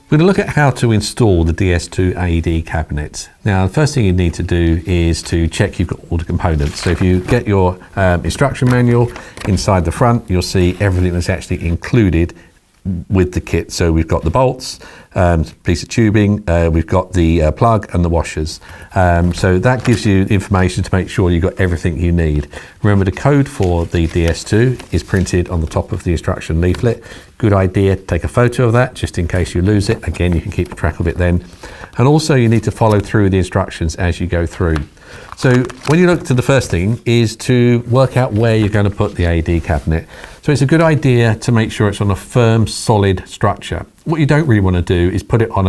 We're going to look at how to install the DS2 AED cabinet. Now, the first thing you need to do is to check you've got all the components. So if you get your instruction manual inside the front, you'll see everything that's actually included with the kit. So we've got the bolts, piece of tubing, we've got the plug and the washers. So that gives you information to make sure you've got everything you need. Remember, the code for the DS2 is printed on the top of the instruction leaflet. Good idea to take a photo of that just in case you lose it. Again, you can keep track of it then. And also you need to follow through the instructions as you go through. So when you look to the first thing is to work out where you're going to put the AED cabinet. So it's a good idea to make sure it's on a firm, solid structure. What you don't really want to do is put it on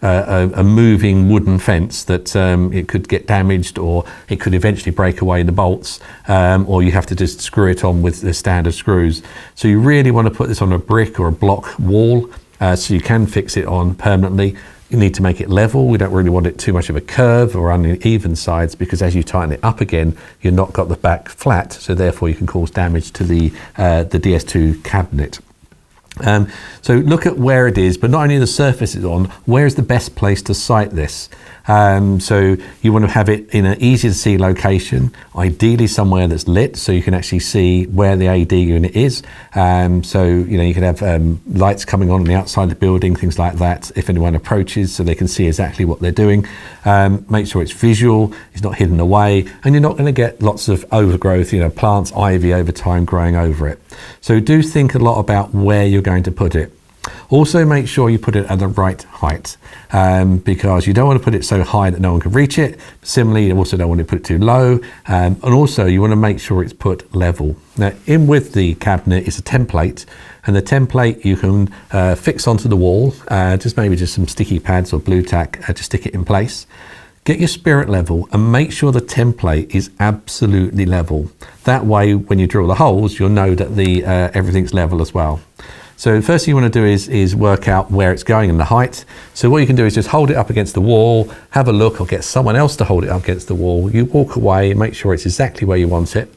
a moving wooden fence that it could get damaged, or it could eventually break away the bolts, or you have to just screw it on with the standard screws. So you really want to put this on a brick or a block wall so you can fix it on permanently. You need to make it level. We don't really want it too much of a curve or uneven sides, because as you tighten it up again, you've not got the back flat, so therefore you can cause damage to the DS2 cabinet. So look at where it is, but not only the surface it's on, where is the best place to site this? So you want to have it in an easy to see location, ideally somewhere that's lit so you can actually see where the AED unit is. So you can have lights coming on the outside of the building, things like that, if anyone approaches, so they can see exactly what they're doing. Make sure it's visual, it's not hidden away, and you're not going to get lots of overgrowth, plants, ivy over time growing over it. So do think a lot about where you're going to put it. Also make sure you put it at the right height, because you don't want to put it so high that no one can reach it. Similarly, you also don't want to put it too low, and also you want to make sure it's put level. Now, in with the cabinet is a template, and the template you can fix onto the wall, maybe just some sticky pads or blue tack to stick it in place. Get your spirit level and make sure the template is absolutely level. That way, when you drill the holes, you'll know that everything's level as well. So the first thing you want to do is work out where it's going and the height. So what you can do is just hold it up against the wall, have a look, or get someone else to hold it up against the wall. You walk away and make sure it's exactly where you want it.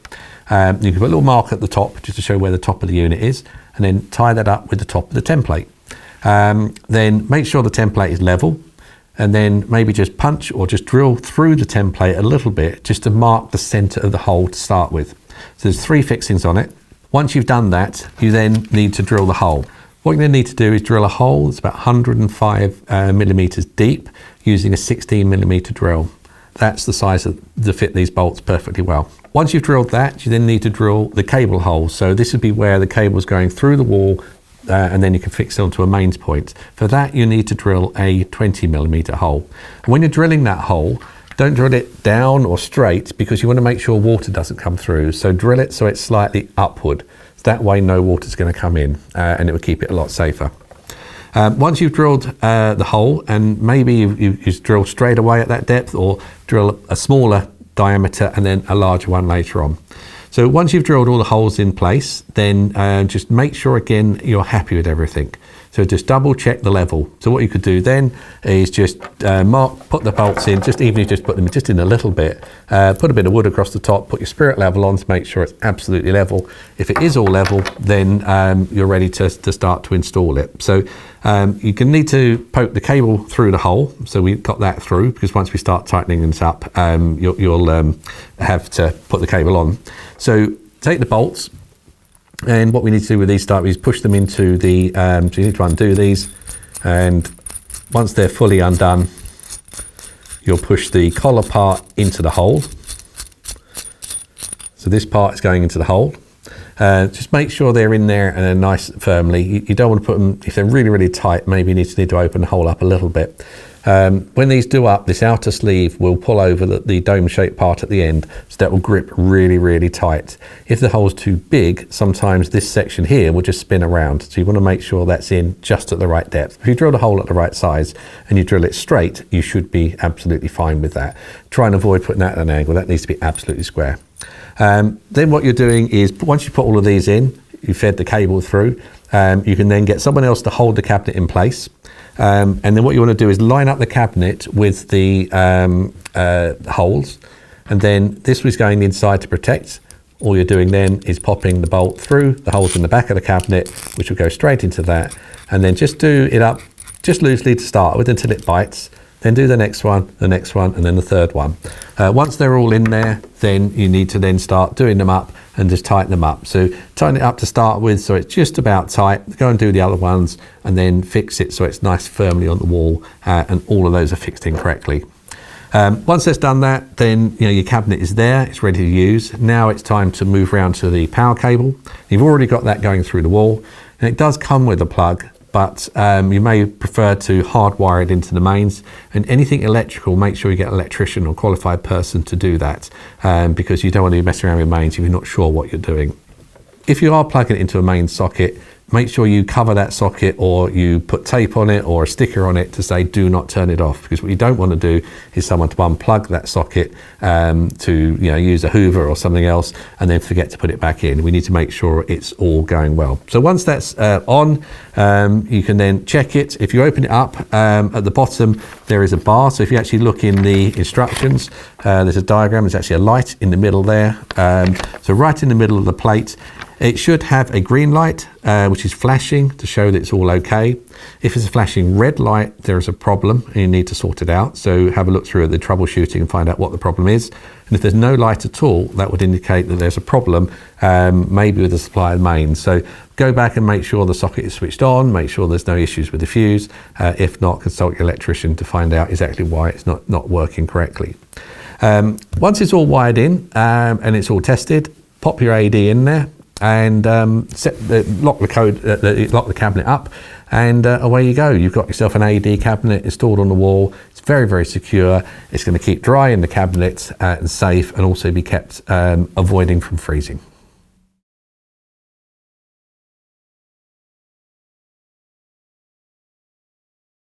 You can put a little mark at the top just to show where the top of the unit is, and then tie that up with the top of the template. Then make sure the template is level, and then maybe just punch or just drill through the template a little bit just to mark the center of the hole to start with. So there's 3 fixings on it. Once you've done that, you then need to drill the hole. What you're going to need to do is drill a hole that's about 105 millimeters deep using a 16 millimeter drill. That's the size to fit these bolts perfectly well. Once you've drilled that, you then need to drill the cable hole. So this would be where the cable is going through the wall, and then you can fix it onto a mains point. For that, you need to drill a 20 millimeter hole. When you're drilling that hole, don't drill it down or straight, because you want to make sure water doesn't come through. So drill it so it's slightly upward. So that way no water's going to come in, and it will keep it a lot safer. Once you've drilled the hole, and maybe you drill straight away at that depth, or drill a smaller diameter and then a larger one later on. So once you've drilled all the holes in place, then just make sure again you're happy with everything. So just double check the level. So what you could do then is just put the bolts in, even if you just put them just in a little bit, put a bit of wood across the top, put your spirit level on to make sure it's absolutely level. If it is all level, then you're ready to start to install it. So you can need to poke the cable through the hole. So we got that through, because once we start tightening this up, you'll have to put the cable on. So take the bolts, and what we need to do with these is push them into the, so you need to undo these, and once they're fully undone, you'll push the collar part into the hole. So this part is going into the hole. Just make sure they're in there and they're nice firmly. You don't want to put them, if they're really, really tight, maybe you need to open the hole up a little bit. When these do up, this outer sleeve will pull over the dome-shaped part at the end, so that will grip really, really tight. If the hole's too big, sometimes this section here will just spin around, so you want to make sure that's in just at the right depth. If you drill the hole at the right size and you drill it straight, you should be absolutely fine with that. Try and avoid putting that at an angle. That needs to be absolutely square. Then what you're doing is, once you put all of these in, you fed the cable through, you can then get someone else to hold the cabinet in place. And then what you want to do is line up the cabinet with the holes, and then this was going inside to protect. All you're doing then is popping the bolt through the holes in the back of the cabinet, which will go straight into that, and then just do it up just loosely to start with until it bites. Then do the next one, and then the third one. Once they're all in there, then you need to then start doing them up and just tighten them up. So tighten it up to start with so it's just about tight. Go and do the other ones and then fix it so it's nice firmly on the wall and all of those are fixed in correctly. Once it's done that, then your cabinet is there, it's ready to use. Now it's time to move around to the power cable. You've already got that going through the wall, and it does come with a plug, but you may prefer to hardwire it into the mains. And anything electrical, make sure you get an electrician or qualified person to do that, because you don't want to be messing around with mains if you're not sure what you're doing. If you are plugging it into a main socket, make sure you cover that socket, or you put tape on it or a sticker on it to say do not turn it off, because what you don't want to do is someone to unplug that socket to use a hoover or something else and then forget to put it back in. We need to make sure it's all going well. So once that's on, you can then check it. If you open it up, at the bottom there is a bar. So if you actually look in the instructions, there's a diagram, there's actually a light in the middle there. So right in the middle of the plate, it should have a green light, which is flashing to show that it's all okay. If it's a flashing red light, there is a problem and you need to sort it out. So have a look through at the troubleshooting and find out what the problem is. And if there's no light at all, that would indicate that there's a problem, maybe with the supply of mains. So go back and make sure the socket is switched on, make sure there's no issues with the fuse. If not, consult your electrician to find out exactly why it's not working correctly. Once it's all wired in and it's all tested, pop your AED in there and lock the cabinet up, and away you go. You've got yourself an AED cabinet installed on the wall. It's very, very secure. It's going to keep dry in the cabinet and safe, and also be kept avoiding from freezing.